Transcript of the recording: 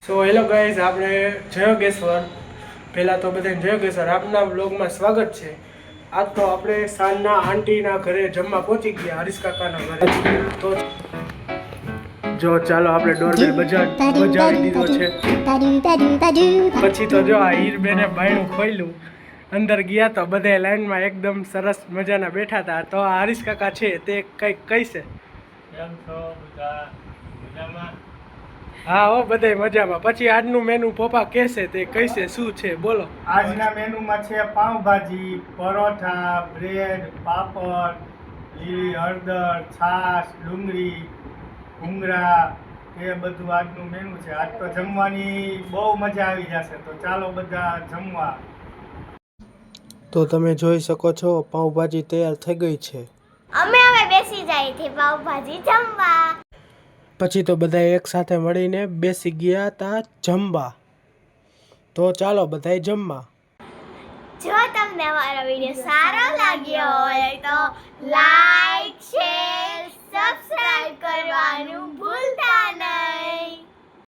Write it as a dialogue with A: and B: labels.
A: So hello guys, આપણે જયોગેશ્વર પહેલાં તો બધાને જયોગેશ્વર આપના બ્લોગમાં સ્વાગત છે. આજ તો આપણે સાંજના આંટીના ઘરે જમવા પહોંચી ગયા, હરીશ કાકાના ઘરે. તો જો ચાલો આપણે ડોરબેલ બજાવી દીધો છે. પછી તો જો આ હીરબેને બાયણું ખોલ્યું, અંદર ગયા તો બધા લાઈનમાં એકદમ સરસ મજાના બેઠા હતા. તો આ હરીશ કાકા છે તે કંઈક કહીશે.
B: કેમ છો બધા મજામાં?
A: હા હો, બધાય મજામાં. પછી આજનું મેનુ પપ્પા કહેશે તે કહીશે શું છે, બોલો.
B: આજના મેનુમાં છે પાઉંભાજી, પરોઠા, બ્રેડ, પાપડ, લીલી હળદર, છાશ, ડુંગળી, ભૂંગળા, એ બધું આજનું મેનુ છે. આજ તો જમવાની બહુ મજા આવી જશે. તો ચાલો બધા જમવા.
A: તો તમે જોઈ શકો છો પાઉંભાજી તૈયાર થઈ ગઈ છે.
C: અમે હવે બેસી જાય છે પાવભાજી જમવા.
A: પછી તો બધા એક સાથે મળીને બેસી ગયા હતા જમવા. તો ચાલો બધાય જમવા.
C: જો તમને અમારો વિડિયો સારો લાગ્યો હોય તો લાઈક, શેર